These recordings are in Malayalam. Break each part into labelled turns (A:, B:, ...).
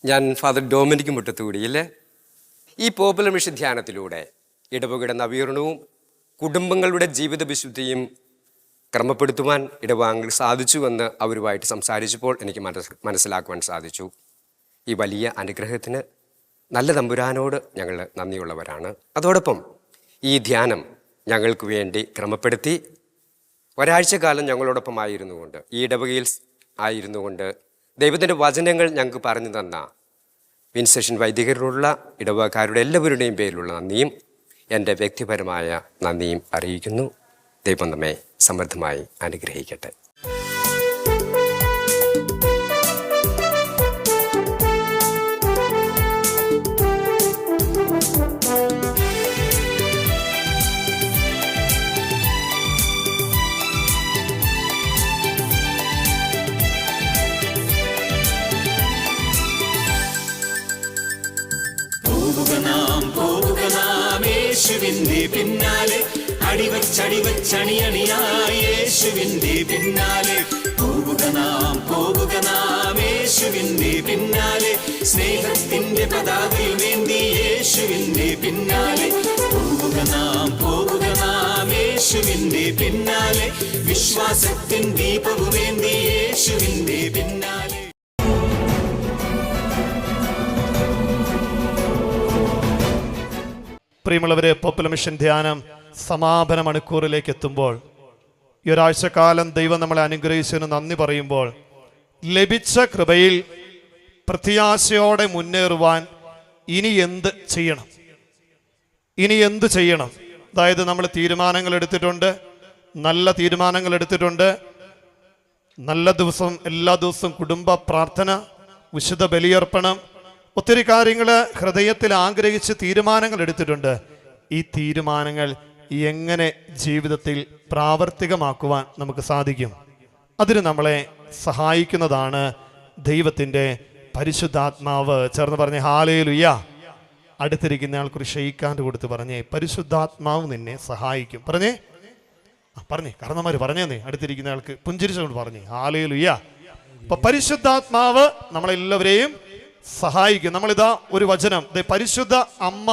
A: ഞാൻ ഫാദർ ഡൊമിനിക് മുട്ടത്തുകൂടിയില്ലേ. ഈ പോപ്പുലർ മിഷൻ ധ്യാനത്തിലൂടെ ഇടവകയുടെ നവീകരണവും കുടുംബങ്ങളുടെ ജീവിത വിശുദ്ധിയും ക്രമപ്പെടുത്തുവാൻ ഇടവകകൾ സാധിച്ചുവെന്ന് അവരുമായിട്ട് സംസാരിച്ചപ്പോൾ എനിക്ക് മനസ്സിലാക്കുവാൻ സാധിച്ചു. ഈ വലിയ അനുഗ്രഹത്തിന് നല്ല തമ്പുരാനോട് ഞങ്ങൾ നന്ദിയുള്ളവരാണ്. അതോടൊപ്പം ഈ ധ്യാനം ഞങ്ങൾക്ക് വേണ്ടി ക്രമപ്പെടുത്തി ഒരാഴ്ച കാലം ഞങ്ങളോടൊപ്പം ആയിരുന്നുകൊണ്ട്, ഈ ഇടവകയിൽ ആയിരുന്നുകൊണ്ട് ദൈവത്തിൻ്റെ വചനങ്ങൾ ഞങ്ങൾക്ക് പറഞ്ഞു തന്ന വിൻസെഷൻ വൈദികരോടുള്ള ഇടവകക്കാരുടെ എല്ലാവരുടെയും പേരിലുള്ള നന്ദിയും എൻ്റെ വ്യക്തിപരമായ നന്ദിയും അറിയിക്കുന്നു. ദൈവം നമ്മെ സമൃദ്ധമായി അനുഗ്രഹിക്കട്ടെ.
B: യേശുവിന്റെ പിന്നാലെ അടിവച്ചണിയായി യേശുവിന്റെ പിന്നാലെ പോവുക നാം യേശുവിന്റെ പിന്നാലെ സ്നേഹത്തിന്റെ പതാകയുമേന്തി യേശുവിന്റെ പിന്നാലെ പോവുക നാം യേശുവിന്റെ പിന്നാലെ വിശ്വാസത്തിൻ ദീപവുമേന്തി യേശുവിന്റെ പിന്നാലെ.
C: പ്രിയമുള്ളവരെ, പോപ്പുലർ മിഷൻ ധ്യാനം സമാപന മണിക്കൂറിലേക്ക് എത്തുമ്പോൾ, ഈ ഒരാഴ്ചക്കാലം ദൈവം നമ്മളെ അനുഗ്രഹിച്ചതിന് നന്ദി പറയുമ്പോൾ, ലഭിച്ച കൃപയിൽ പ്രത്യാശയോടെ മുന്നേറുവാൻ ഇനി എന്ത് ചെയ്യണം? അതായത് നമ്മൾ തീരുമാനങ്ങൾ എടുത്തിട്ടുണ്ട്, നല്ല തീരുമാനങ്ങൾ എടുത്തിട്ടുണ്ട്. നല്ല ദിവസം, എല്ലാ ദിവസവും കുടുംബ പ്രാർത്ഥന, വിശുദ്ധ ബലിയർപ്പണം, ഒത്തിരി കാര്യങ്ങൾ ഹൃദയത്തിൽ ആഗ്രഹിച്ച് തീരുമാനങ്ങൾ എടുത്തിട്ടുണ്ട്. ഈ തീരുമാനങ്ങൾ എങ്ങനെ ജീവിതത്തിൽ പ്രാവർത്തികമാക്കുവാൻ നമുക്ക് സാധിക്കും? അതിന് നമ്മളെ സഹായിക്കുന്നതാണ് ദൈവത്തിൻ്റെ പരിശുദ്ധാത്മാവ്. ചേർന്ന് പറഞ്ഞേ ഹല്ലേലൂയ. അടുത്തിരിക്കുന്ന ആൾക്കൊരു ഷെയ്ക്കാൻ്റെ കൊടുത്ത് പറഞ്ഞേ, പരിശുദ്ധാത്മാവ് നിന്നെ സഹായിക്കും. പറഞ്ഞേ കാരണന്മാർ പറഞ്ഞേ, അടുത്തിരിക്കുന്ന ആൾക്ക് പുഞ്ചിരിച്ചുകൊണ്ട് പറഞ്ഞേ ഹല്ലേലൂയ. അപ്പൊ പരിശുദ്ധാത്മാവ് നമ്മളെല്ലാവരെയും സഹായിക്കും. നമ്മളിതാ ഒരു വചനം, പരിശുദ്ധ അമ്മ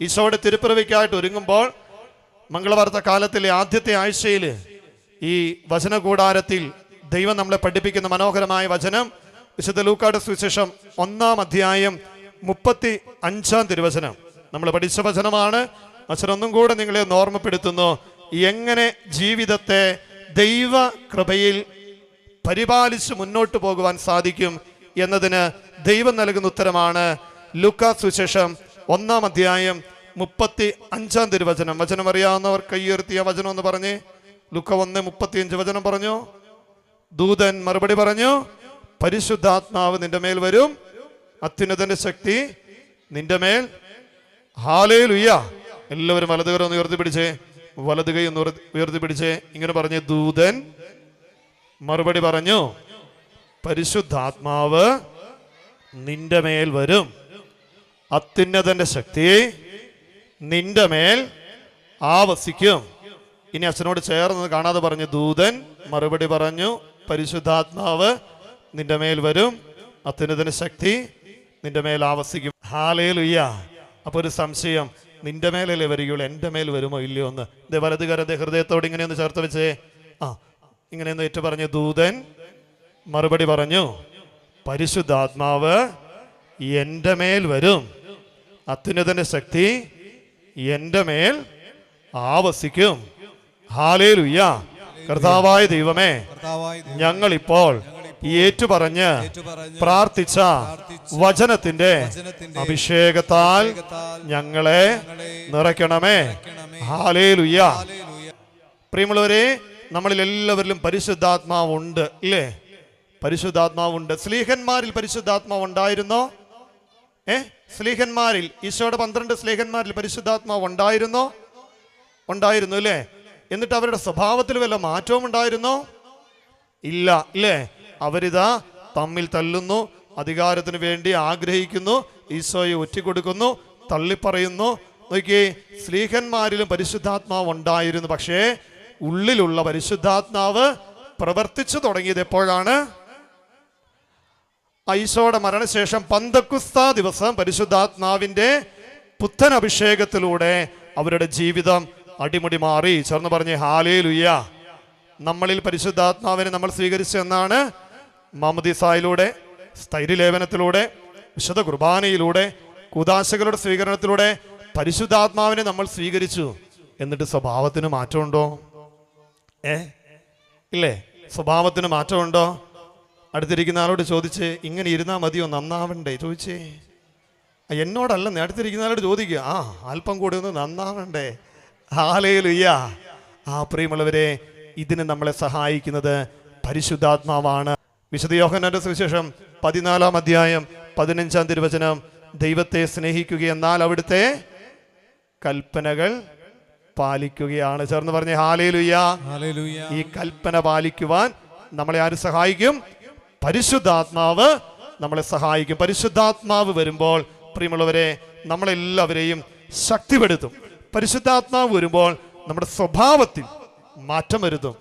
C: ഈശോയുടെ തിരുപ്പിറവിക്കായിട്ട് ഒരുങ്ങുമ്പോൾ, മംഗളവാർത്ത കാലത്തിലെ ആദ്യത്തെ ആഴ്ചയിൽ ഈ വചനകൂടാരത്തിൽ ദൈവം നമ്മളെ പഠിപ്പിക്കുന്ന മനോഹരമായ വചനം വിശുദ്ധ ലൂക്കായുടെ സുവിശേഷം 1-ാം അധ്യായം 35-ാം തിരുവചനം. നമ്മൾ പഠിച്ച വചനമാണ്. വചനം ഒന്നും കൂടെ നിങ്ങളെ ഓർമ്മപ്പെടുത്തുന്നു, എങ്ങനെ ജീവിതത്തെ ദൈവ കൃപയിൽ പരിപാലിച്ച് മുന്നോട്ട് പോകുവാൻ സാധിക്കും എന്നതിന് ദൈവം നൽകുന്ന ഉത്തരമാണ് ലൂക്കാ സുവിശേഷം 1-ാം അധ്യായം 35-ാം തിരുവചനം. വചനം അറിയാവുന്നവർ കൈയുയർത്തിയ വചനം ഒന്ന് പറഞ്ഞേ. ലൂക്ക 1:35 വചനം പറഞ്ഞു. ദൂതൻ മറുപടി പറഞ്ഞു, പരിശുദ്ധാത്മാവ് നിന്റെ മേൽ വരും, അത്യുന്നതന്റെ ശക്തി നിന്റെ മേൽ. ഹല്ലേലൂയ. എല്ലാവരും വലതുകൈ ഒന്ന് ഉയർത്തിപ്പിടിച്ചേ, വലതുകൈ ഒന്ന് ഉയർത്തിപ്പിടിച്ചേ. ഇങ്ങനെ പറഞ്ഞേ, ദൂതൻ മറുപടി പറഞ്ഞു, പരിശുദ്ധാത്മാവ് നിന്റെ മേൽ വരും, അത്യുന്നതന്റെ ശക്തി നിന്റെ മേൽ ആവസിക്കും. ഇനി അച്ഛനോട് ചേർന്ന് കാണാതെ പറഞ്ഞു, ദൂതൻ മറുപടി പറഞ്ഞു, പരിശുദ്ധാത്മാവ് നിന്റെ മേൽ വരും, അത്യുന്നതന്റെ ശക്തി നിന്റെ മേൽ ആവസിക്കും. ഹല്ലേലൂയ. അപ്പൊ ഒരു സംശയം, നിന്റെ മേലല്ലേ വരികയുള്ളൂ, എൻ്റെ മേൽ വരുമോ ഇല്ലയോ എന്ന്. വലതുകാരന്റെ ഹൃദയത്തോട് ഇങ്ങനെയൊന്ന് ചേർത്ത് വെച്ചേ. ഇങ്ങനെയൊന്ന് ഏറ്റു പറഞ്ഞു, ദൂതൻ മറുപടി പറഞ്ഞു, പരിശുദ്ധാത്മാവ് എൻ്റെ മേൽ വരും, അത്യുന്നതന്റെ ശക്തി എൻ്റെ മേൽ ആവസിക്കും. ഹല്ലേലൂയ. കർത്താവായ ദൈവമേ, ഞങ്ങളിപ്പോൾ ഏറ്റുപറഞ്ഞ് പ്രാർത്ഥിച്ച വചനത്തിന്റെ അഭിഷേകത്താൽ ഞങ്ങളെ നിറയ്ക്കണമേ. ഹല്ലേലൂയ. പ്രിയമുള്ളവരെ, നമ്മളിൽ എല്ലാവരിലും പരിശുദ്ധാത്മാവ് ഉണ്ട്, ഇല്ലേ? പരിശുദ്ധാത്മാവുണ്ട്. സ്ലീഹന്മാരിൽ പരിശുദ്ധാത്മാവ് ഉണ്ടായിരുന്നോ? സ്ലീഹന്മാരിൽ, ഈശോയുടെ 12 സ്ലീഹന്മാരിൽ പരിശുദ്ധാത്മാവ് ഉണ്ടായിരുന്നോ? ഉണ്ടായിരുന്നു, അല്ലേ? എന്നിട്ട് അവരുടെ സ്വഭാവത്തിൽ വല്ല മാറ്റവും ഉണ്ടായിരുന്നോ? ഇല്ല, ഇല്ലേ? അവരിതാ തമ്മിൽ തല്ലുന്നു, അധികാരത്തിന് വേണ്ടി ആഗ്രഹിക്കുന്നു, ഈശോയെ ഒറ്റിക്കൊടുക്കുന്നു, തള്ളിപ്പറയുന്നു. നോക്കിയേ, സ്ലീഹന്മാരിലും പരിശുദ്ധാത്മാവ് ഉണ്ടായിരുന്നു. പക്ഷേ ഉള്ളിലുള്ള പരിശുദ്ധാത്മാവ് പ്രവർത്തിച്ചു തുടങ്ങിയത് എപ്പോഴാണ്? ഈശോയുടെ മരണശേഷം പന്തക്കുസ്ത ദിവസം പരിശുദ്ധാത്മാവിന്റെ പുത്തൻ അഭിഷേകത്തിലൂടെ അവരുടെ ജീവിതം അടിമുടി മാറി. ചേർന്ന് പറഞ്ഞേ ഹല്ലേലൂയ. നമ്മളിൽ പരിശുദ്ധാത്മാവിനെ നമ്മൾ സ്വീകരിച്ചെന്നാണ് മാമോദീസായിലൂടെ, സ്ഥൈര്യലേപനത്തിലൂടെ, വിശുദ്ധ കുർബാനയിലൂടെ, കൂദാശകളുടെ സ്വീകരണത്തിലൂടെ പരിശുദ്ധാത്മാവിനെ നമ്മൾ സ്വീകരിച്ചു. എന്നിട്ട് സ്വഭാവത്തിന് മാറ്റമുണ്ടോ? ഇല്ലേ? സ്വഭാവത്തിന് മാറ്റമുണ്ടോ? അടുത്തിരിക്കുന്ന ആളോട് ചോദിച്ച്, ഇങ്ങനെ ഇരുന്നാൽ മതിയോ, നന്നാവണ്ടേ? ചോദിച്ചേ. എന്നോടല്ല, അടുത്തിരിക്കുന്ന ആളോട് ചോദിക്കുക, അല്പം കൂടി ഒന്ന് നന്നാവണ്ടേ? ഹല്ലേലൂയ. പ്രിയമുള്ളവരെ, ഇതിന് നമ്മളെ സഹായിക്കുന്നത് പരിശുദ്ധാത്മാവാണ്. വിശുദ്ധ യോഹന്നാന്റെ സുവിശേഷം 14-ാം അധ്യായം 15-ാം തിരുവചനം, ദൈവത്തെ സ്നേഹിക്കുക എന്നാൽ അവിടുത്തെ കൽപ്പനകൾ പാലിക്കുകയാണ്. ചേർന്ന് പറഞ്ഞേ ഹല്ലേലൂയ. ഈ കൽപ്പന പാലിക്കുവാൻ നമ്മളെ ആര് സഹായിക്കും? പരിശുദ്ധാത്മാവ് നമ്മളെ സഹായിക്കും. പരിശുദ്ധാത്മാവ് വരുമ്പോൾ പ്രിയമുള്ളവരെ നമ്മളെല്ലാവരെയും ശക്തിപ്പെടുത്തും. പരിശുദ്ധാത്മാവ് വരുമ്പോൾ നമ്മുടെ സ്വഭാവത്തിൽ മാറ്റം വരുത്തും.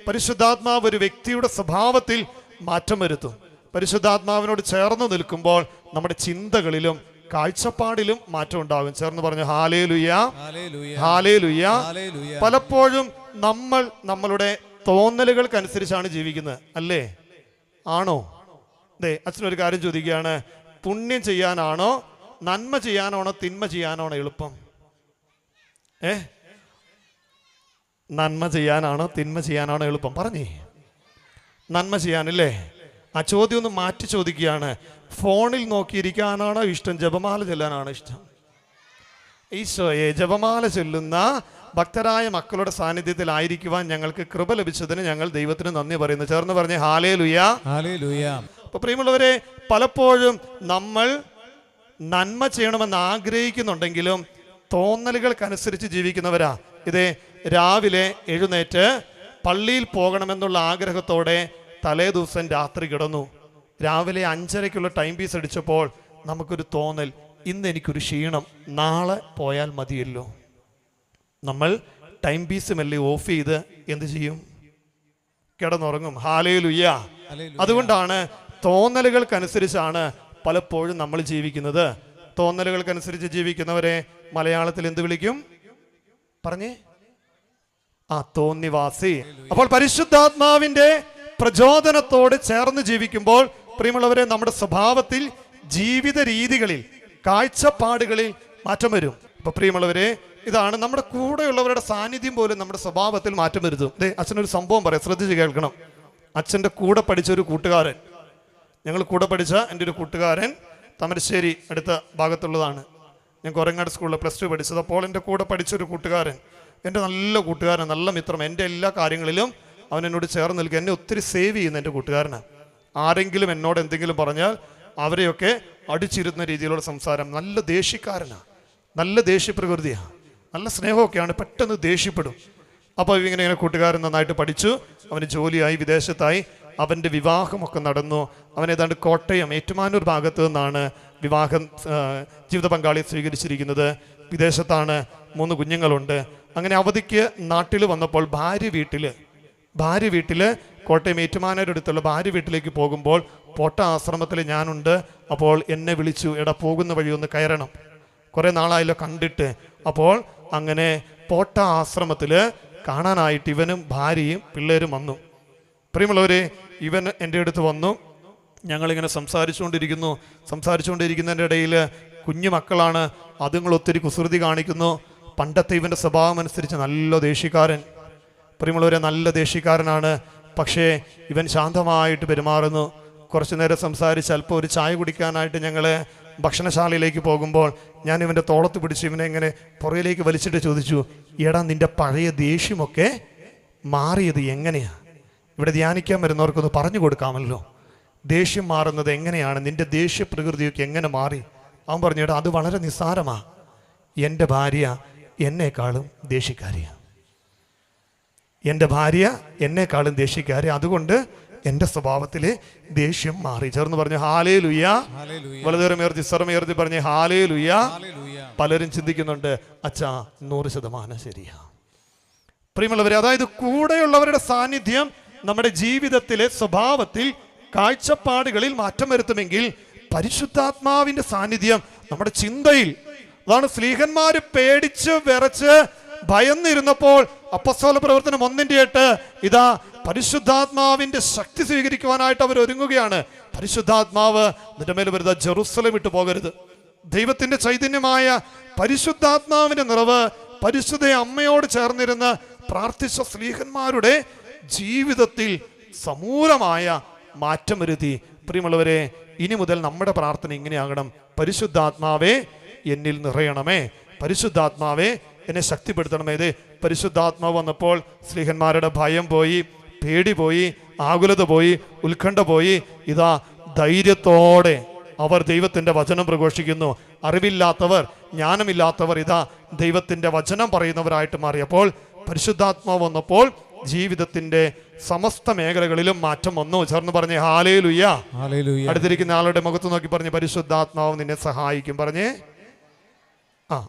C: പരിശുദ്ധാത്മാവ് ഒരു വ്യക്തിയുടെ സ്വഭാവത്തിൽ മാറ്റം വരുത്തും. പരിശുദ്ധാത്മാവിനോട് ചേർന്ന് നിൽക്കുമ്പോൾ നമ്മുടെ ചിന്തകളിലും കാഴ്ചപ്പാടിലും മാറ്റം ഉണ്ടാകും. ചേർന്ന് പറഞ്ഞു ഹല്ലേലൂയ, ഹല്ലേലൂയ. പലപ്പോഴും നമ്മൾ നമ്മളുടെ തോന്നലുകൾക്കനുസരിച്ചാണ് ജീവിക്കുന്നത്, അല്ലേ? ആണോ? അച്ഛനൊരു കാര്യം ചോദിക്കുകയാണ്, പുണ്യം ചെയ്യാനാണോ, നന്മ ചെയ്യാനാണോ, തിന്മ ചെയ്യാനാണോ എളുപ്പം? നന്മ ചെയ്യാനാണോ, തിന്മ ചെയ്യാനാണോ എളുപ്പം? പറഞ്ഞേ. നന്മ ചെയ്യാനല്ലേ? ആ ചോദ്യം ഒന്ന് മാറ്റി ചോദിക്കുകയാണ്, ഫോണിൽ നോക്കിയിരിക്കാനാണോ ഇഷ്ടം, ജപമാല ചൊല്ലാനാണോ ഇഷ്ടം? ഈശോയെ, ജപമാല ചൊല്ലുന്ന ഭക്തരായ മക്കളുടെ സാന്നിധ്യത്തിലായിരിക്കുവാൻ ഞങ്ങൾക്ക് കൃപ ലഭിച്ചതിന് ഞങ്ങൾ ദൈവത്തിന് നന്ദി പറയുന്നു. ചേർന്ന് പറഞ്ഞേ ഹല്ലേലൂയ, ഹല്ലേലൂയ. അപ്പൊ പ്രിയമുള്ളവരെ, പലപ്പോഴും നമ്മൾ നന്മ ചെയ്യണമെന്ന് ആഗ്രഹിക്കുന്നുണ്ടെങ്കിലും തോന്നലുകൾക്കനുസരിച്ച് ജീവിക്കുന്നവരാ. രാവിലെ എഴുന്നേറ്റ് പള്ളിയിൽ പോകണമെന്നുള്ള ആഗ്രഹത്തോടെ തലേ ദിവസം രാത്രി കിടന്നു. രാവിലെ 5:30-ക്കുള്ള ടൈം പീസ് അടിച്ചപ്പോൾ നമുക്കൊരു തോന്നൽ, ഇന്ന് എനിക്കൊരു ക്ഷീണം, നാളെ പോയാൽ മതിയല്ലോ. നമ്മൾ ടൈം പീസ് മെല്ലെ ഓഫ് ചെയ്ത് എന്ത് ചെയ്യും? കിടന്നുറങ്ങും. ഹല്ലേലൂയ. അതുകൊണ്ടാണ് തോന്നലുകൾക്കനുസരിച്ചാണ് പലപ്പോഴും നമ്മൾ ജീവിക്കുന്നത്. തോന്നലുകൾക്കനുസരിച്ച് ജീവിക്കുന്നവരെ മലയാളത്തിൽ എന്ത് വിളിക്കും? പറഞ്ഞേ. തോന്നിവാസി. അപ്പോൾ പരിശുദ്ധാത്മാവിന്റെ പ്രചോദനത്തോട് ചേർന്ന് ജീവിക്കുമ്പോൾ പ്രിയമുള്ളവരെ നമ്മുടെ സ്വഭാവത്തിൽ, ജീവിത രീതികളിൽ, കാഴ്ചപ്പാടുകളിൽ മാറ്റം വരും. അപ്പൊ പ്രിയമുള്ളവരെ, ഇതാണ് നമ്മുടെ കൂടെയുള്ളവരുടെ സാന്നിധ്യം പോലും നമ്മുടെ സ്വഭാവത്തിൽ മാറ്റം വരുത്തും. അച്ഛനൊരു സംഭവം പറയാം, ശ്രദ്ധിച്ച് കേൾക്കണം. അച്ഛൻ്റെ കൂടെ പഠിച്ച ഒരു കൂട്ടുകാരൻ, ഞങ്ങൾ കൂടെ പഠിച്ച എൻ്റെ ഒരു കൂട്ടുകാരൻ താമരശ്ശേരി അടുത്ത ഭാഗത്തുള്ളതാണ്. ഞാൻ കൊരങ്ങാട് സ്കൂളിൽ +2 പഠിച്ചത്. അപ്പോൾ എൻ്റെ കൂടെ പഠിച്ചൊരു കൂട്ടുകാരൻ, എൻ്റെ നല്ല കൂട്ടുകാരൻ, നല്ല മിത്രം, എൻ്റെ എല്ലാ കാര്യങ്ങളിലും അവൻ എന്നോട് ചേർന്ന് നിൽക്കുക. എന്നെ ഒത്തിരി സേവ് ചെയ്യുന്ന എൻ്റെ കൂട്ടുകാരനാണ്. ആരെങ്കിലും എന്നോട് എന്തെങ്കിലും പറഞ്ഞാൽ അവരെയൊക്കെ അടിച്ചിരുന്ന രീതിയിലുള്ള സംസാരം. നല്ല ദേഷ്യക്കാരനാണ്, നല്ല ദേഷ്യപ്രകൃതിയാണ്, നല്ല സ്നേഹമൊക്കെയാണ്, പെട്ടെന്ന് ദേഷ്യപ്പെടും. അപ്പോൾ ഇങ്ങനെ കൂട്ടുകാരൻ നന്നായിട്ട് പഠിച്ചു, അവന് ജോലിയായി, വിദേശത്തായി, അവൻ്റെ വിവാഹമൊക്കെ നടന്നു. അവൻ ഏതാണ്ട് കോട്ടയം ഏറ്റുമാനൂർ ഭാഗത്ത് നിന്നാണ് ജീവിത പങ്കാളിയെ സ്വീകരിച്ചിരിക്കുന്നത്. വിദേശത്താണ്, 3 കുഞ്ഞുങ്ങളുണ്ട്. അങ്ങനെ അവധിക്ക് നാട്ടിൽ വന്നപ്പോൾ ഭാര്യ വീട്ടിൽ കോട്ടയം ഏറ്റുമാനൂർ അടുത്തുള്ള ഭാര്യ വീട്ടിലേക്ക് പോകുമ്പോൾ പോട്ട ആശ്രമത്തിൽ ഞാനുണ്ട്. അപ്പോൾ എന്നെ വിളിച്ചു, എടാ പോകുന്ന വഴി ഒന്ന് കയറണം, കുറേ നാളായല്ലോ കണ്ടിട്ട്. അപ്പോൾ അങ്ങനെ പോട്ട ആശ്രമത്തിൽ കാണാനായിട്ട് ഇവനും ഭാര്യയും പിള്ളേരും വന്നു. പ്രിയമുള്ളവരെ, ഇവൻ എൻ്റെ അടുത്ത് വന്നു. ഞങ്ങളിങ്ങനെ സംസാരിച്ചുകൊണ്ടിരിക്കുന്നതിൻ്റെ ഇടയിൽ കുഞ്ഞു മക്കളാണ്, അതുങ്ങൾ ഒത്തിരി കുസൃതി കാണിക്കുന്നു. പണ്ടത്തെ ഇവൻ്റെ സ്വഭാവം അനുസരിച്ച് നല്ല ദേഷ്യക്കാരൻ. പ്രിയമുള്ളവരെ, നല്ല ദേഷ്യക്കാരനാണ്. പക്ഷേ ഇവൻ ശാന്തമായിട്ട് പെരുമാറുന്നു. കുറച്ചു നേരം സംസാരിച്ച് അല്പം ഒരു ചായ കുടിക്കാനായിട്ട് ഞങ്ങൾ ഭക്ഷണശാലയിലേക്ക് പോകുമ്പോൾ ഞാൻ ഇവൻ്റെ തോളത്ത് പിടിച്ച് ഇവനെ ഇങ്ങനെ പുറകിലേക്ക് വലിച്ചിട്ട് ചോദിച്ചു, എടാ നിൻ്റെ പഴയ ദേഷ്യമൊക്കെ മാറിയത് എങ്ങനെയാണ്? ഇവിടെ ധ്യാനിക്കാൻ വരുന്നവർക്കൊന്ന് പറഞ്ഞു കൊടുക്കാമല്ലോ, ദേഷ്യം മാറുന്നത് എങ്ങനെയാണ്, നിൻ്റെ ദേഷ്യപ്രകൃതിയൊക്കെ എങ്ങനെ മാറി? അവൻ പറഞ്ഞു, എടാ അത് വളരെ നിസ്സാരമാണ്, എൻ്റെ ഭാര്യ എന്നെക്കാളും ദേഷ്യക്കാരിയാണ്, അതുകൊണ്ട് എൻ്റെ സ്വഭാവത്തിലെ ദേഷ്യം മാറി. ചേർന്ന് പറഞ്ഞു ഹല്ലേലൂയ. വലതുകരമേർത്തി സ്വരമേർത്തി പറഞ്ഞ് ഹല്ലേലൂയ. പലരും ചിന്തിക്കുന്നുണ്ട്, അച്ഛാ 100% ശരിയാ. പ്രിയമുള്ളവരെ, അതായത് കൂടെയുള്ളവരുടെ സാന്നിധ്യം നമ്മുടെ ജീവിതത്തിലെ സ്വഭാവത്തിൽ, കാഴ്ചപ്പാടുകളിൽ മാറ്റം വരുത്തുമെങ്കിൽ പരിശുദ്ധാത്മാവിന്റെ സാന്നിധ്യം നമ്മുടെ ചിന്തയിൽ, അതാണ് സ്ലീഹന്മാര് പേടിച്ച് വിറച്ച് ഭയന്നിരുന്നപ്പോൾ അപ്പസ്തോല പ്രവർത്തനം 1:8 ഇതാ പരിശുദ്ധാത്മാവിന്റെ ശക്തി സ്വീകരിക്കുവാനായിട്ട് അവർ ഒരുങ്ങുകയാണ്. പരിശുദ്ധാത്മാവ് നിന്റെ മേൽ വരുന്ന ജെറുസലേം വിട്ടു പോകരുത്. ദൈവത്തിന്റെ ചൈതന്യമായ പരിശുദ്ധാത്മാവിന്റെ നിറവ് പരിശുദ്ധ അമ്മയോട് ചേർന്നിരുന്ന് പ്രാർത്ഥിച്ച സ്ലീഹന്മാരുടെ ജീവിതത്തിൽ സമൂലമായ മാറ്റം വരുത്തി. പ്രിയമുള്ളവരെ, ഇനി മുതൽ നമ്മുടെ പ്രാർത്ഥന ഇങ്ങനെയാകണം: പരിശുദ്ധാത്മാവേ എന്നിൽ നിറയണമേ, പരിശുദ്ധാത്മാവേ എന്നെ ശക്തിപ്പെടുത്തണമേ. ഇത് പരിശുദ്ധാത്മാവ് വന്നപ്പോൾ സ്ലീഹന്മാരുടെ ഭയം പോയി, പേടി പോയി, ആകുലത പോയി, ഉത്കണ്ഠ പോയി. ഇതാ ധൈര്യത്തോടെ അവർ ദൈവത്തിൻ്റെ വചനം പ്രഘോഷിക്കുന്നു. അറിവില്ലാത്തവർ, ജ്ഞാനമില്ലാത്തവർ ഇതാ ദൈവത്തിൻ്റെ വചനം പറയുന്നവരായിട്ട് മാറിയപ്പോൾ പരിശുദ്ധാത്മാവ് വന്നപ്പോൾ ജീവിതത്തിന്റെ സമസ്ത മേഖലകളിലും മാറ്റം വന്നു. ചേർന്ന് പറഞ്ഞേ ഹല്ലേലൂയ. അടുത്തിരിക്കുന്ന ആളുടെ മുഖത്ത് നോക്കി പറഞ്ഞ് പരിശുദ്ധാത്മാവ് നിന്നെ സഹായിക്കും. പറഞ്ഞേ.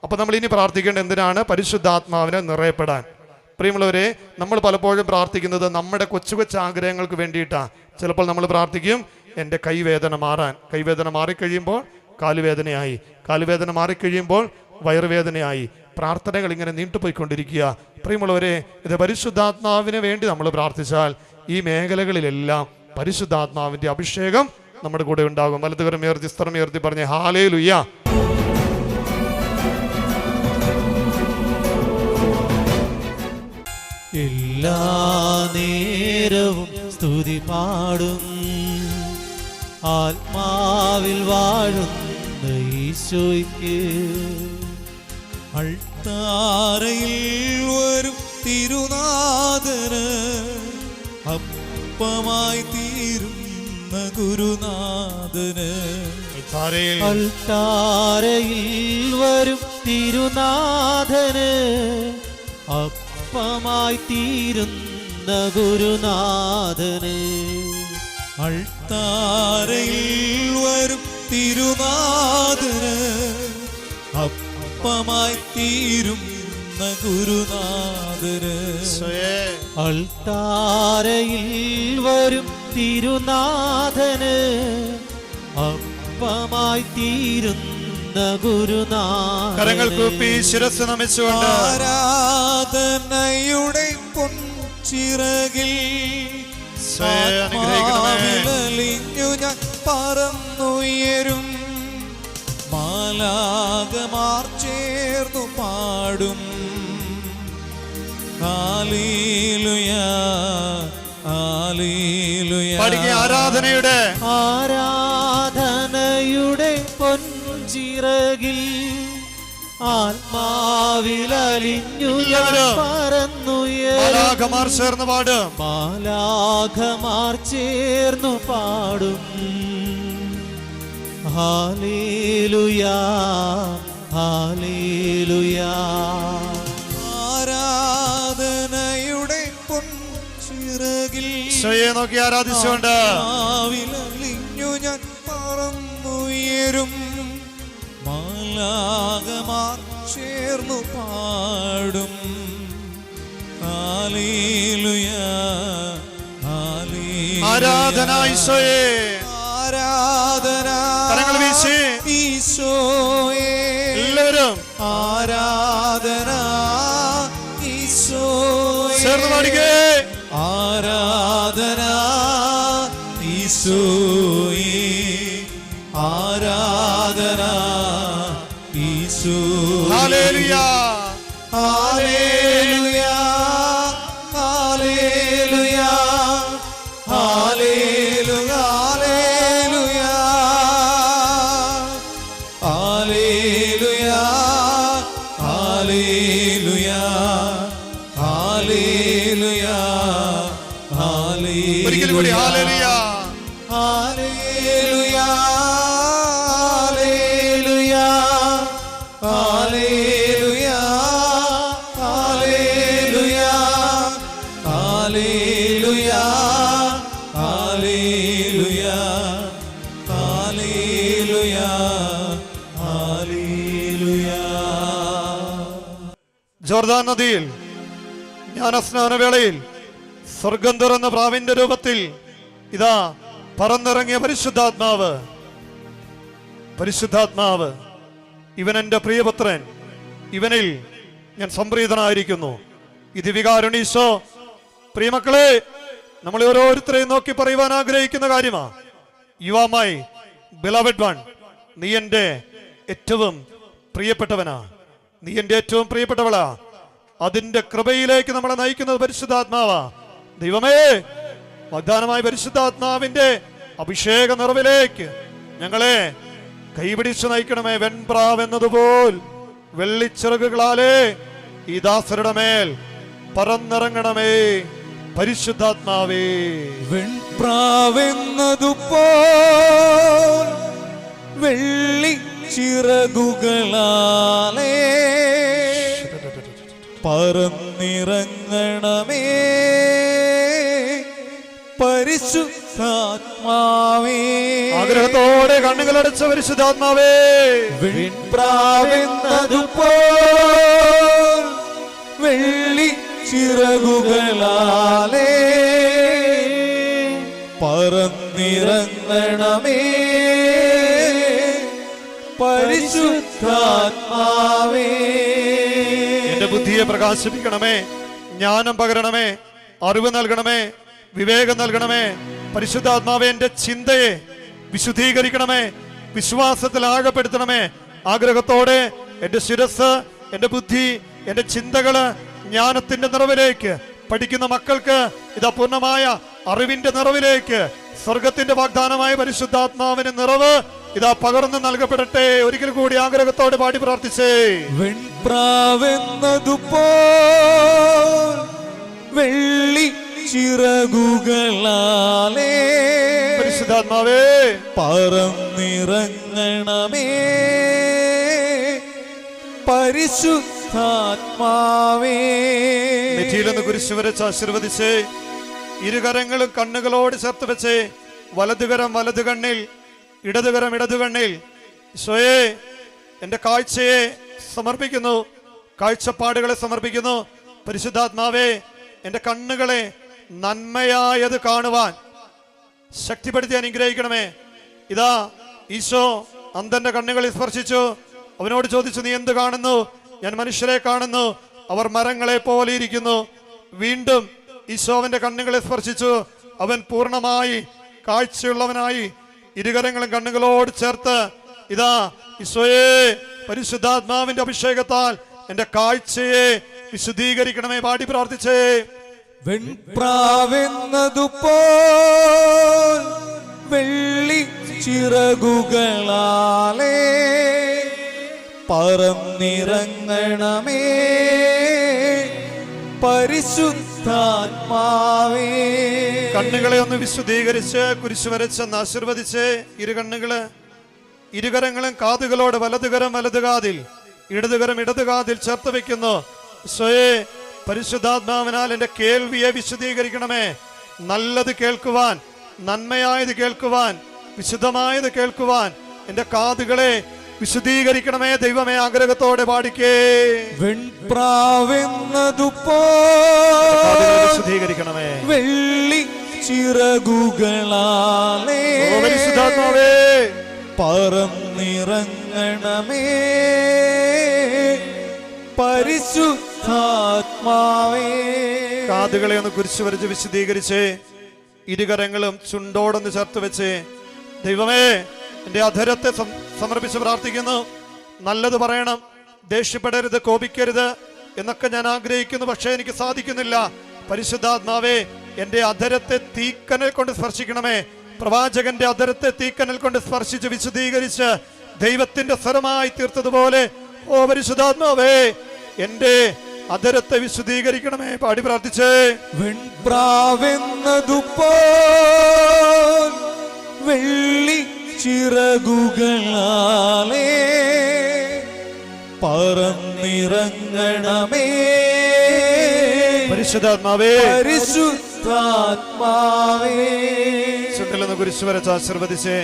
C: അപ്പൊ നമ്മൾ ഇനി പ്രാർത്ഥിക്കേണ്ടത് എന്തിനാണ്? പരിശുദ്ധാത്മാവിനെ നിറയപ്പെടാൻ. പ്രിയമുള്ളവരെ, നമ്മൾ പലപ്പോഴും പ്രാർത്ഥിക്കുന്നത് നമ്മുടെ കൊച്ചു കൊച്ചു ആഗ്രഹങ്ങൾക്ക് വേണ്ടിയിട്ടാണ്. ചിലപ്പോൾ നമ്മൾ പ്രാർത്ഥിക്കും എൻ്റെ കൈവേദന മാറാൻ. കൈവേദന മാറിക്കഴിയുമ്പോൾ കാലുവേദനയായി, കാലുവേദന മാറിക്കഴിയുമ്പോൾ വയറുവേദനയായി. പ്രാർത്ഥനകൾ ഇങ്ങനെ നീണ്ടുപോയിക്കൊണ്ടിരിക്കുക. പ്രിയമുള്ളവരെ, ഇത് പരിശുദ്ധാത്മാവിന് വേണ്ടി നമ്മൾ പ്രാർത്ഥിച്ചാൽ ഈ മേഖലകളിലെല്ലാം പരിശുദ്ധാത്മാവിന്റെ അഭിഷേകം നമ്മുടെ കൂടെ ഉണ്ടാകും. വലതുകരം ഉയർത്തി സ്തരം ഉയർത്തി പറഞ്ഞേ ഹല്ലേലൂയ.
D: എല്ലാ നേരവും സ്തുതി പാടും ആത്മാവിൽ വാഴുന്ന ഈശോയ്ക്ക്. അൾത്താരയിൽ വരും തിരുനാഥന് അപ്പമായി തീരുന്ന ഗുരുനാഥന്. അൾത്താരയിൽ വരും തിരുനാഥന് അപ്പമായി തീരുന്ന ഗുരുനാഥന്. അൾത്താരയിൽ വരും തിരുനാഥന് അപ്പമായി തീരുന്ന ഗുരുനാഥന്. അൾത്താരയിൽ വരും തിരുനാഥന് അപ്പമായി തീരുന്ന ഗുരുനാഥൻ.
C: കരങ്ങൾ കൂപ്പി ശിരസ്സ് നമിച്ചുകൊണ്ട്
D: ആരാധനയുടെ പൊൻചിറകിൽ ആത്മാവിലലിഞ്ഞു ഞാൻ പറന്നുയരും. മാലാഖമാർ ചേർന്നു പാടും ഹല്ലേലൂയ ഹല്ലേലൂയ. ആരാധനയുടെ പൊൻചിറകിൽ ആത്മാവിലലിഞ്ഞു ഞാൻ പറന്നുയരും.
C: മാലാഖമാർ ചേർന്ന് പാടും.
D: മാലാഖമാർ ചേർന്നു പാടും ഹല്ലേലൂയ ഹല്ലേലൂയ. ആരാധനയുടെ പൊൻചിറകിൽ
C: നോക്കി ആരാധിച്ചുകൊണ്ട്
D: ആത്മാവിലലിഞ്ഞു ഞാൻ പറന്നുയരും. മാലാഖമാർ ചേർന്നു പാടും ഹല്ലേലൂയ ഹല്ലേലൂയ.
C: ആരാധന ഈശോയേ,
D: ആരാധന
C: കരങ്ങൾ വീശി
D: ഈശോയേ.
C: എല്ലാവരും
D: ആരാധന ഈശോയേ.
C: ചേർന്ന് പാടിക്കേ.
D: ആരാധന ഈശോയേ. ആരാധന ഈശോയേ.
C: ഹല്ലേലൂയ
D: ഹല്ലേലൂയ ഹല്ലേലൂയ ഹല്ലേലൂയ ഹല്ലേലൂയ ഹല്ലേലൂയ ഹല്ലേലൂയ ഹല്ലേലൂയ.
C: ഒരിക്കൽ കൂടി ഹല്ലേലൂയ
D: ഹല്ലേലൂയ ഹല്ലേലൂയ ഹല്ലേലൂയ ഹല്ലേലൂയ ഹല്ലേലൂയ ഹല്ലേലൂയ ഹല്ലേലൂയ ഹല്ലേലൂയ.
C: ജോർദാൻ നദിയിൽ ജ്ഞാനസ്നാന വേളയിൽ സ്വർഗം തുറന്ന പ്രാവിന്റെ രൂപത്തിൽ ഇതാ പറന്നിറങ്ങിയ പരിശുദ്ധാത്മാവ്, പരിശുദ്ധാത്മാവ്, ഇവൻ എൻ്റെ പ്രിയപുത്രൻ, ഇവനിൽ ഞാൻ സംപ്രീതനായിരിക്കുന്നു. ഇത് വികാരുണീശോ പ്രിയമക്കളെ, നമ്മളെ ഓരോരുത്തരെയും നോക്കി പറയുവാൻ ആഗ്രഹിക്കുന്ന കാര്യമാണ്. You are my beloved one. നീ എൻ്റെ ഏറ്റവും പ്രിയപ്പെട്ടവനാ, നീ എൻ്റെ ഏറ്റവും പ്രിയപ്പെട്ടവളാ. അതിന്റെ കൃപയിലേക്ക് നമ്മളെ നയിക്കുന്നത് പരിശുദ്ധാത്മാവാ. ദൈവമേ, വാഗ്ദാനമായ പരിശുദ്ധാത്മാവിന്റെ അഭിഷേക നിറവിലേക്ക് ഞങ്ങളെ കൈപിടിച്ച് നയിക്കണമേ. വെൺപ്രാവ് എന്നതുപോൽ വെള്ളിച്ചിറകുകളാലേ ഈ ദാസരുടെ മേൽ പറന്നിറങ്ങണമേ പരിശുദ്ധാത്മാവേ.
D: വെൺപ്രാവെന്നതുപോൽ വെള്ളിച്ചിറകുകളാലേ പറന്നിറങ്ങണമേ പരിശുദ്ധാത്മാവേ.
C: ആഗ്രഹത്തോടെ കണ്ണുകളടച്ച പരിശുദ്ധാത്മാവേ,
D: വെൺപ്രാവെന്നതുപോൽ വെള്ളിച്ചിറകുകളാലേ പറന്നിറങ്ങണമേ പരിശുദ്ധാത്മാവേ.
C: എന്റെ ബുദ്ധിയെ പ്രകാശിപ്പിക്കണമേ, ജ്ഞാനം പകരണമേ, അറിവ് നൽകണമേ, വിവേകം നൽകണമേ. പരിശുദ്ധാത്മാവേ, എന്റെ ചിന്തയെ വിശുദ്ധീകരിക്കണമേ, വിശ്വാസത്തിൽ ആഴപ്പെടുത്തണമേ. ആഗ്രഹത്തോടെ എന്റെ ശിരസ്, എന്റെ ബുദ്ധി, എന്റെ ചിന്തകള് ജ്ഞാനത്തിന്റെ നിറവിലേക്ക്, പഠിക്കുന്ന മക്കൾക്ക് ഇതാ പൂർണ്ണമായ അറിവിന്റെ നിറവിലേക്ക്, സ്വർഗത്തിന്റെ വാഗ്ദാനമായ പരിശുദ്ധാത്മാവിന്റെ നിറവ് ഇതാ പകർന്നു നൽകപ്പെടട്ടെ. ഒരിക്കൽ കൂടി ആഗ്രഹത്തോടെ പാടി പ്രാർത്ഥിച്ചേ.
D: വെൺപ്രാവെന്നതുപോൽ വെള്ളിച്ചിറകുകളാലേ
C: പരിശുദ്ധാത്മാവേ
D: പറന്നിറങ്ങണമേ പരിശുദ്ധാത്മാവേ.
C: നെറ്റിയിലൊന്ന് കുരിശ് വരച്ച് ആശീർവദിച്ചേ. ഇരുകരങ്ങളും കണ്ണുകളോട് ചേർത്ത് വെച്ചേ. വലതുകരം വലതു കണ്ണിൽ, ഇടതുകരം ഇടതു കണ്ണിൽ. ഈശോയെ, എൻ്റെ കാഴ്ചയെ സമർപ്പിക്കുന്നു, കാഴ്ചപ്പാടുകളെ സമർപ്പിക്കുന്നു. പരിശുദ്ധാത്മാവേ, എൻ്റെ കണ്ണുകളെ നന്മയായത് കാണുവാൻ ശക്തിപ്പെടുത്തി അനുഗ്രഹിക്കണമേ. ഇതാ ഈശോ അന്ധന്റെ കണ്ണുകളിൽ സ്പർശിച്ചു. അവനോട് ചോദിച്ചു, നീ എന്ത് കാണുന്നു? ഞാൻ മനുഷ്യരെ കാണുന്നു, അവർ മരങ്ങളെ പോലെ ഇരിക്കുന്നു. വീണ്ടും ഈശോ അവന്റെ കണ്ണുകളെ സ്പർശിച്ചു. അവൻ പൂർണ്ണമായി കാഴ്ചയുള്ളവനായി. ഇരുകരങ്ങളും കണ്ണുകളോട് ചേർത്ത് ഇതാ ഈശോയെ, പരിശുദ്ധാത്മാവിന്റെ അഭിഷേകത്താൽ എന്റെ കാഴ്ചയെ വിശുദ്ധീകരിക്കണമേ. പാടി പ്രാർത്ഥിച്ചേ.
D: വെൺപ്രാവെന്നതുപോൽ വെള്ളിച്ചിറകുകളാലേ പറന്നിറങ്ങണമേ പരിശുദ്ധാത്മാവേ.
C: കണ്ണുകളെ ഒന്ന് വിശുദ്ധീകരിച്ച് കുരിശ് വരച്ചെന്ന് ആശീർവദിച്ച് ഇരുകരങ്ങളും കാതുകളോട് വലതുകരം വലതുകാതിൽ, ഇടതുകരം ഇടതുകാതിൽ ചേർത്ത് വെക്കുന്നു. ഈശോയെ, പരിശുദ്ധാത്മാവിനാൽ എൻ്റെ കേൾവിയെ വിശുദ്ധീകരിക്കണമേ. നല്ലത് കേൾക്കുവാൻ, നന്മയായത് കേൾക്കുവാൻ, വിശുദ്ധമായത് കേൾക്കുവാൻ എൻ്റെ കാതുകളെ വിശുദ്ധീകരിക്കണമേ. ദൈവമേ, ആഗ്രഹത്തോടെ പാടിക്കേ.
D: വെൺപ്രാവെന്നതുപോൽ
C: വിശുദ്ധീകരിക്കണമേ.
D: വെള്ളിച്ചിറകുകളാലേ
C: പരിശുദ്ധാത്മാവേ
D: പറന്നിറങ്ങണമേ പരിശുദ്ധാത്മാവേ.
C: കാതുകളെ ഒന്ന് കുരിശ് വരച്ച് വിശുദ്ധീകരിച്ച് ഇരുകരങ്ങളും ചുണ്ടോടൊന്ന് ചേർത്ത് വെച്ച് ദൈവമേ, എൻ്റെ അധരത്തെ സമർപ്പിച്ച് പ്രാർത്ഥിക്കുന്നു. നല്ലത് പറയണം, ദേഷ്യപ്പെടരുത്, കോപിക്കരുത് എന്നൊക്കെ ഞാൻ ആഗ്രഹിക്കുന്നു, പക്ഷേ എനിക്ക് സാധിക്കുന്നില്ല. പരിശുദ്ധാത്മാവേ, എൻ്റെ അധരത്തെ തീക്കനൽ കൊണ്ട് സ്പർശിക്കണമേ. പ്രവാചകന്റെ അധരത്തെ തീക്കനൽ കൊണ്ട് സ്പർശിച്ച് വിശുദ്ധീകരിച്ച് ദൈവത്തിന്റെ സ്വരമായി തീർത്തതുപോലെ ഓ പരിശുദ്ധാത്മാവേ, എൻ്റെ അധരത്തെ വിശുദ്ധീകരിക്കണമേ. പാടി പ്രാർത്ഥിച്ചേ.
D: വെൺപ്രാവെന്നതുപോൽ വെള്ളിച്ചിറകുകളാലേ പറന്നിറങ്ങണമേ
C: പരിശുദ്ധാത്മാവേ
D: പരിശുദ്ധാത്മാവേ.
C: ചുണ്ടിലൊന്ന് കുരിശ് വരച്ച് ആശീർവദിച്ച്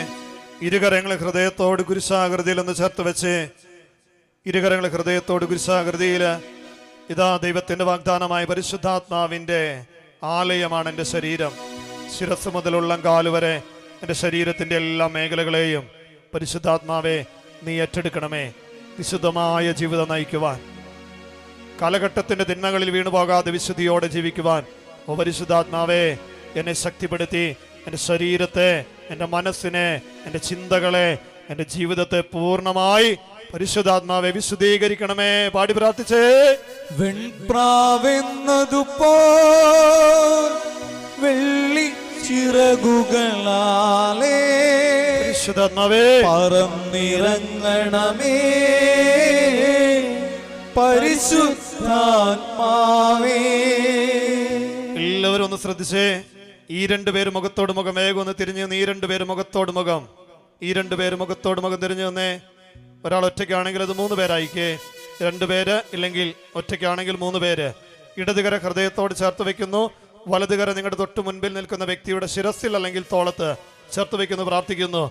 C: ഇരുകരങ്ങൾ ഹൃദയത്തോട് കുരിശാകൃതിയിൽ ഒന്ന് ചേർത്ത് വെച്ച് ഇരുകരങ്ങൾ ഹൃദയത്തോട് കുരിശാകൃതിയിൽ ഇതാ ദൈവത്തിന്റെ വാഗ്ദാനമായ പരിശുദ്ധാത്മാവിന്റെ ആലയമാണ് എൻ്റെ ശരീരം. ശിരസ് മുതൽ ഉള്ളംകാല് വരെ എൻ്റെ ശരീരത്തിൻ്റെ എല്ലാ മേഖലകളെയും പരിശുദ്ധാത്മാവെ നീ ഏറ്റെടുക്കണമേ. വിശുദ്ധമായ ജീവിതം നയിക്കുവാൻ, കാലഘട്ടത്തിൻ്റെ തിന്മകളിൽ വീണുപോകാതെ വിശുദ്ധിയോടെ ജീവിക്കുവാൻ ഓ പരിശുദ്ധാത്മാവേ എന്നെ ശക്തിപ്പെടുത്തി എൻ്റെ ശരീരത്തെ, എൻ്റെ മനസ്സിനെ, എൻ്റെ ചിന്തകളെ, എൻ്റെ ജീവിതത്തെ പൂർണ്ണമായി പരിശുദ്ധാത്മാവെ വിശുദ്ധീകരിക്കണമേ. പാടി പ്രാർത്ഥിച്ചേ.
D: വെൺപ്രാവെന്നതുപോൽ വെള്ളി ചിറകുകളാലേ
C: പരിശുദ്ധാത്മാവേ
D: പറന്നിറങ്ങണമേ പരിശുദ്ധാത്മാവേ.
C: എല്ലാവരും ഒന്ന് ശ്രദ്ധിച്ചേ. ഈ രണ്ടുപേര് മുഖത്തോട് മുഖം വേഗം ഒന്ന് തിരിഞ്ഞു നിന്ന്. ഈ രണ്ടുപേര് മുഖത്തോട് മുഖം, ഈ രണ്ടുപേര് മുഖത്തോട് മുഖം തിരിഞ്ഞു നിന്നേ. ഒരാൾ ഒറ്റയ്ക്കാണെങ്കിൽ അത് 3 പേരായിക്കേ. 2 പേര് ഇല്ലെങ്കിൽ ഒറ്റയ്ക്കാണെങ്കിൽ 3 പേര്. ഇടതുകര ഹൃദയത്തോട് ചേർത്ത് വെക്കുന്നു. വലതുകര നിങ്ങളുടെ തൊട്ട് മുൻപിൽ നിൽക്കുന്ന വ്യക്തിയുടെ ശിരസിൽ അല്ലെങ്കിൽ തോളത്ത് ചേർത്ത് വെക്കുന്നു. പ്രാർത്ഥിക്കുന്നു.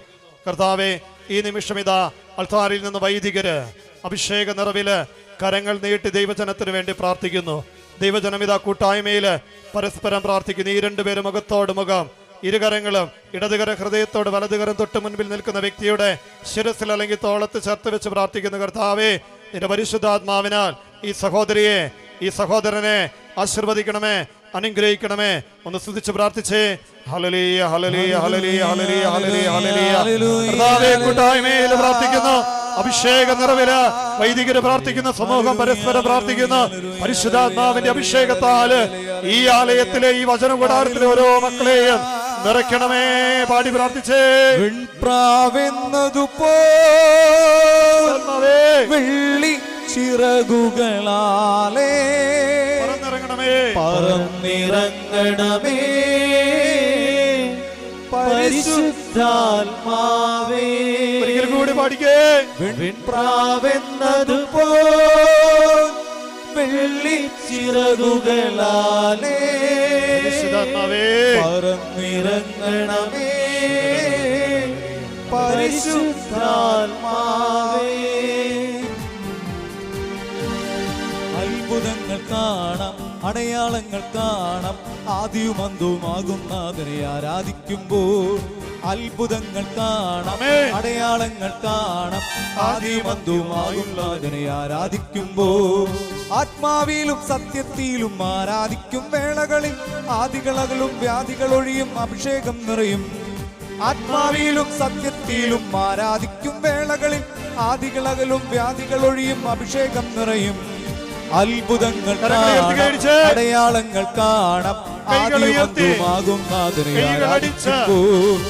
C: കർത്താവെ, ഈ നിമിഷം ഇതാ അൾത്താരിൽ നിന്ന് വൈദികര് അഭിഷേക നിറവില് കരങ്ങൾ നീട്ടി ദൈവജനത്തിന് വേണ്ടി പ്രാർത്ഥിക്കുന്നു. ദൈവജനം ഇതാ കൂട്ടായ്മയില് പരസ്പരം പ്രാർത്ഥിക്കുന്നു. ഈ 2 പേര് മുഖത്തോട് മുഖം, ഇരുകരങ്ങളും ഇടതുകര ഹൃദയത്തോട് വലതുകരം തൊട്ട് മുൻപിൽ നിൽക്കുന്ന വ്യക്തിയുടെ ശിരസിൽ അല്ലെങ്കിൽ തോളത്ത് ചേർത്ത് വെച്ച് പ്രാർത്ഥിക്കുന്നു. കർത്താവേ, നിന്റെ പരിശുദ്ധാത്മാവിനാൽ ഈ സഹോദരിയെ, ഈ സഹോദരനെ ആശീർവദിക്കണമേ, അനുഗ്രഹിക്കണമേ. ഒന്ന് സ്തുതിച്ച് പ്രാർത്ഥിച്ചേ. ഹല്ലേലൂയ, ഹല്ലേലൂയ, ഹല്ലേലൂയ, ഹല്ലേലൂയ, ഹല്ലേലൂയ, ഹല്ലേലൂയ. കർത്താവേ, കൂട്ടായ്മയിൽ പ്രാർത്ഥിക്കുന്നു. അഭിഷേക നിറവില് വൈദികര് പ്രാർത്ഥിക്കുന്ന, സമൂഹം പരസ്പരം പ്രാർത്ഥിക്കുന്നു. പരിശുദ്ധാത്മാവിന്റെ അഭിഷേകത്താല് ഈ ആലയത്തിലെ, ഈ വചന കൂടാരത്തിലെ ഓരോ മക്കളെയും നിറയ്ക്കണമേ. പാടി പ്രാർത്ഥിച്ചേ.
D: വെൺപ്രാവെന്നതുപോൽ വെള്ളി ചിറകുകളാലേ പറന്നിറങ്ങണമേ പരിശുദ്ധാത്മാവേ.
C: ഒരിക്കൽ കൂടി പാടിക്കേ.
D: വെൺപ്രാവെന്നതുപോൽ വെള്ളി ചിറകുകളാലേ പറന്നിറങ്ങണമേ പരിശുദ്ധാത്മാവേ. അത്ഭുതങ്ങൾ കാണാം, അടയാളങ്ങൾ കാണാം, ആദിയുമന്തുമാകും നാഥനെ ആരാധിക്കുമ്പോൾ. അത്ഭുതങ്ങൾ കാണാം, അടയാളങ്ങൾ കാണാം, ആദിയുമന്തുമാകും നാഥനെ ആരാധിക്കുമ്പോൾ. ആത്മാവിലും സത്യത്തിലും ആരാധിക്കും വേളകളിൽ ആദികളകലും വ്യാധികളൊഴിയും അഭിഷേകം നിറയും. ആത്മാവിലും സത്യത്തിലും ആരാധിക്കും വേളകളിൽ ആദികളകലും വ്യാധികളൊഴിയും അഭിഷേകം നിറയും. അത്ഭുതങ്ങൾ കാണാം, അടയാളങ്ങൾ കാണാം, ആദിയുമന്തുമാകും നാഥനെ ആരാധിക്കുമ്പോൾ.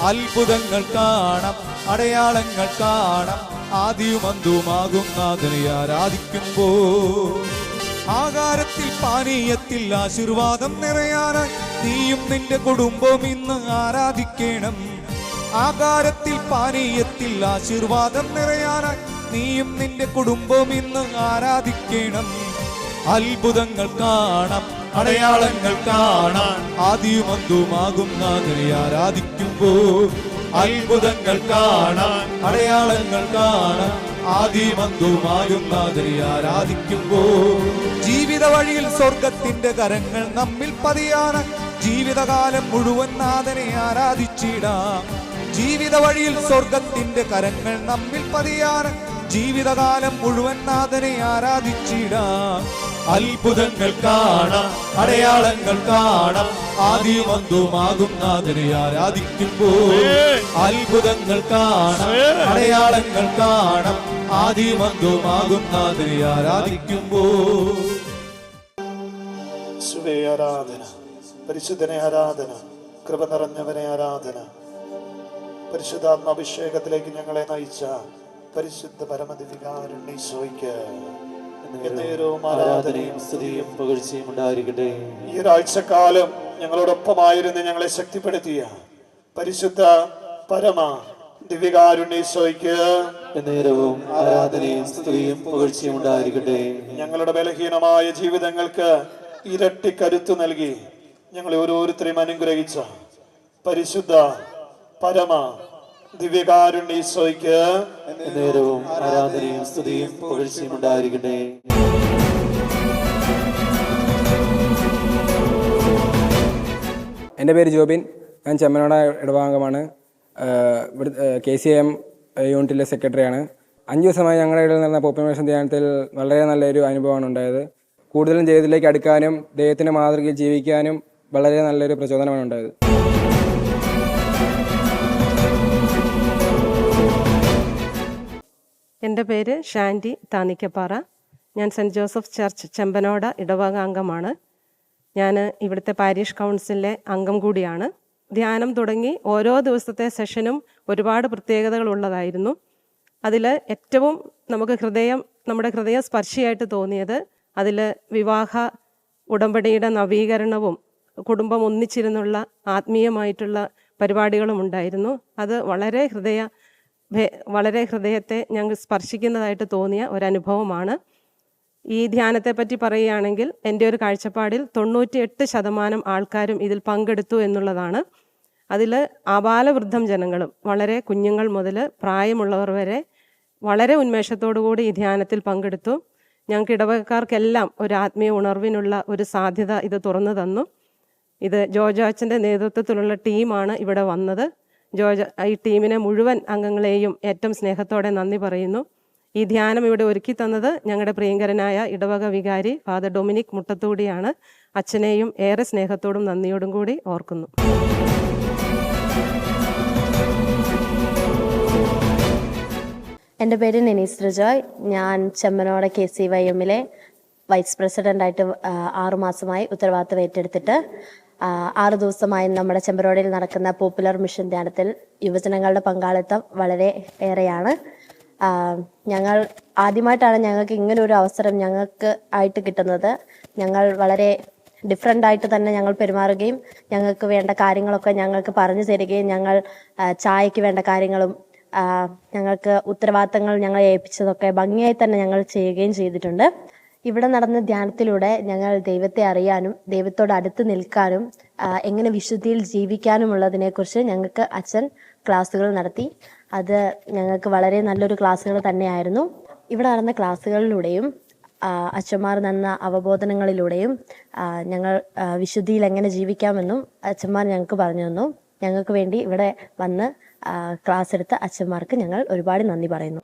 D: അത്ഭുതങ്ങൾ കാണാം, അടയാളങ്ങൾ കാണാം, ആദിയുമന്തുമാകും നാഥനെ ആരാധിക്കുമ്പോൾ. ആഹാരത്തിൽ പാനീയത്തിൽ ആശീർവാദം നിറയാനായി നീയും നിന്റെ കുടുംബവും ഇന്ന് ആരാധിക്കണം. ആഹാരത്തിൽ പാനീയത്തിൽ ആശീർവാദം നിറയാനായി നീയും നിന്റെ കുടുംബവും ഇന്ന് ആരാധിക്കണം. അത്ഭുതങ്ങൾ കാണാം, അടയാളങ്ങൾ കാണാം, ആദിയുമന്തുമാകും നാഥനെ ആരാധിക്കുമ്പോൾ. അത്ഭുതങ്ങൾ കാണാം, അടയാളങ്ങൾ കാണാം, ആദിമന്തുമായും നാഥനെ ആരാധിക്കുമ്പോൾ. ജീവിത വഴിയിൽ സ്വർഗത്തിന്റെ കരങ്ങൾ നമ്മിൽ പതിയാണ്. ജീവിതകാലം മുഴുവൻ നാഥനെ ആരാധിച്ചിടാം. ജീവിത വഴിയിൽ സ്വർഗത്തിന്റെ കരങ്ങൾ നമ്മിൽ പതിയാണ്. ജീവിതകാലം മുഴുവൻ നാഥനെ ആരാധിച്ചിടാം. അത്ഭുതങ്ങൾ കാണാം, അടയാളങ്ങൾ കാണാം, ആദിമന്തുമാകും നാഥനെ ആരാധിക്കുമ്പോൾ. അത്ഭുതങ്ങൾ കാണാം, അടയാളങ്ങൾ കാണാം, ആദിമന്തുമാകും നാഥനെ ആരാധിക്കുമ്പോൾ.
C: ആരാധന, പരിശുദ്ധനെ ആരാധന, കൃപ നിറഞ്ഞവനെ ആരാധന. പരിശുദ്ധാത്മാഭിഷേകത്തിലേക്ക് ഞങ്ങളെ നയിച്ച പരിശുദ്ധ പരമദിവികാരുണ്യീശോയ്ക്ക്
E: ആരാധനയും സ്തുതിയും പുകഴ്ചയും ഉണ്ടായിരിക്കട്ടെ.
C: ഈ ഒരാഴ്ചക്കാലം ഞങ്ങളോടൊപ്പമായിരുന്നു ഞങ്ങളെ ശക്തിപ്പെടുത്തിയ പരിശുദ്ധ പരമ ദിവികാരുണ്യീശോയ്ക്ക്
E: നേരവും ആരാധനയും സ്തുതിയും പുകഴ്ചയും ഉണ്ടായിരിക്കട്ടെ.
C: ഞങ്ങളുടെ ബലഹീനമായ ജീവിതങ്ങൾക്ക് ഇരട്ടി കരുത്തു നൽകി ഞങ്ങളെ ഓരോരുത്തരെയും അനുഗ്രഹിച്ച പരിശുദ്ധ പരമ ദിവ്യകാരുണ്യീശോയ്ക്ക്
E: നേരവും ആരാധനയും സ്തുതിയും പുകഴ്ചയും ഉണ്ടായിരിക്കട്ടെ.
F: എൻ്റെ പേര് ജോബിൻ. ഞാൻ ചെമ്മനോട ഇടവാംഗമാണ്. ഇവിടെ KCM യൂണിറ്റിലെ സെക്രട്ടറിയാണ്. 5 ദിവസമായി ഞങ്ങളുടെ ഇടയിൽ നടന്ന പോപ്പുലർ മിഷൻ ധ്യാനത്തിൽ വളരെ നല്ലൊരു അനുഭവമാണ് ഉണ്ടായത്. കൂടുതലും ദൈവത്തിലേക്ക് അടുക്കാനും ദൈവത്തിൻ്റെ മാതൃകയിൽ ജീവിക്കാനും വളരെ നല്ലൊരു പ്രചോദനമാണ് ഉണ്ടായത്.
G: എൻ്റെ പേര് ഷാൻഡി താന്നിക്കപ്പാറ. ഞാൻ സെൻറ്റ് ജോസഫ് ചർച്ച് ചെമ്പനോട ഇടവകാംഗമാണ്. ഞാൻ ഇവിടുത്തെ പാരിഷ് കൗൺസിലിലെ അംഗം കൂടിയാണ്. ധ്യാനം തുടങ്ങി ഓരോ ദിവസത്തെ സെഷനും ഒരുപാട് പ്രത്യേകതകളുള്ളതായിരുന്നു. അതിൽ ഏറ്റവും നമ്മുടെ ഹൃദയം സ്പർശിയായിട്ട് തോന്നിയത് അതിൽ വിവാഹ ഉടമ്പടിയുടെ നവീകരണവും കുടുംബം ഒന്നിച്ചിരുന്നുള്ള ആത്മീയമായിട്ടുള്ള പരിപാടികളും ഉണ്ടായിരുന്നു. അത് വളരെ ഹൃദയത്തെ ഞങ്ങൾ സ്പർശിക്കുന്നതായിട്ട് തോന്നിയ ഒരനുഭവമാണ്. ഈ ധ്യാനത്തെപ്പറ്റി പറയുകയാണെങ്കിൽ എൻ്റെ ഒരു കാഴ്ചപ്പാടിൽ 98% ആൾക്കാരും ഇതിൽ പങ്കെടുത്തു എന്നുള്ളതാണ്. അതിൽ ആബാലവൃദ്ധം ജനങ്ങളും വളരെ കുഞ്ഞുങ്ങൾ മുതൽ പ്രായമുള്ളവർ വരെ വളരെ ഉന്മേഷത്തോടു കൂടി ഈ ധ്യാനത്തിൽ പങ്കെടുത്തു. ഞങ്ങൾക്ക് ഇടവകക്കാർക്കെല്ലാം ഒരു ആത്മീയ ഉണർവിനുള്ള ഒരു സാധ്യത ഇത് തുറന്നു തന്നു. ഇത് ജോജോ അച്ഛൻ്റെ നേതൃത്വത്തിലുള്ള ടീമാണ് ഇവിടെ വന്നത്. ഈ ടീമിനെ മുഴുവൻ അംഗങ്ങളെയും ഏറ്റവും സ്നേഹത്തോടെ നന്ദി പറയുന്നു. ഈ ധ്യാനം ഇവിടെ ഒരുക്കി തന്നത് ഞങ്ങളുടെ പ്രിയങ്കരനായ ഇടവക വികാരി ഫാദർ ഡൊമിനിക് മുട്ടത്തൂടിയാണ്. അച്ഛനെയും ഏറെ സ്നേഹത്തോടും നന്ദിയോടും കൂടി ഓർക്കുന്നു.
H: എൻ്റെ പേര് നെനീസ് റിജോയ്. ഞാൻ ചെമ്മനോട KCYM-ലെ വൈസ് പ്രസിഡൻ്റായിട്ട് 6 മാസമായി ഉത്തരവാദിത്തം ഏറ്റെടുത്തിട്ട് 6 ദിവസമായി നമ്മുടെ ചെമ്പനോടയിൽ നടക്കുന്ന പോപ്പുലർ മിഷൻ ധ്യാനത്തിൽ യുവജനങ്ങളുടെ പങ്കാളിത്തം വളരെ ഏറെയാണ്. ഞങ്ങൾ ആദ്യമായിട്ടാണ് ഞങ്ങൾക്ക് ഇങ്ങനെ ഒരു അവസരം ഞങ്ങൾക്ക് ആയിട്ട് കിട്ടുന്നത്. ഞങ്ങൾ വളരെ ഡിഫറെൻ്റ് ആയിട്ട് തന്നെ ഞങ്ങൾ പെരുമാറുകയും ഞങ്ങൾക്ക് വേണ്ട കാര്യങ്ങളൊക്കെ ഞങ്ങൾക്ക് പറഞ്ഞു തരികയും ഞങ്ങൾ ചായയ്ക്ക് വേണ്ട കാര്യങ്ങളും ഞങ്ങൾക്ക് ഉത്തരവാദിത്തങ്ങൾ ഞങ്ങളെ ഏൽപ്പിച്ചതൊക്കെ ഭംഗിയായി തന്നെ ഞങ്ങൾ ചെയ്യുകയും ചെയ്തിട്ടുണ്ട്. ഇവിടെ നടന്ന ധ്യാനത്തിലൂടെ ഞങ്ങൾ ദൈവത്തെ അറിയാനും ദൈവത്തോട് അടുത്ത് നിൽക്കാനും എങ്ങനെ വിശുദ്ധിയിൽ ജീവിക്കാനുമുള്ളതിനെക്കുറിച്ച് ഞങ്ങൾക്ക് അച്ഛൻ ക്ലാസ്സുകൾ നടത്തി. അത് ഞങ്ങൾക്ക് വളരെ നല്ലൊരു ക്ലാസ്സുകൾ തന്നെയായിരുന്നു. ഇവിടെ നടന്ന ക്ലാസ്സുകളിലൂടെയും അച്ഛന്മാർ തന്ന അവബോധനങ്ങളിലൂടെയും ഞങ്ങൾ വിശുദ്ധിയിൽ എങ്ങനെ ജീവിക്കാമെന്നും അച്ഛന്മാർ ഞങ്ങൾക്ക് പറഞ്ഞു തന്നു. ഞങ്ങൾക്ക് വേണ്ടി ഇവിടെ വന്ന് ക്ലാസ് എടുത്ത അച്ഛന്മാർക്ക് ഞങ്ങൾ ഒരുപാട് നന്ദി പറയുന്നു.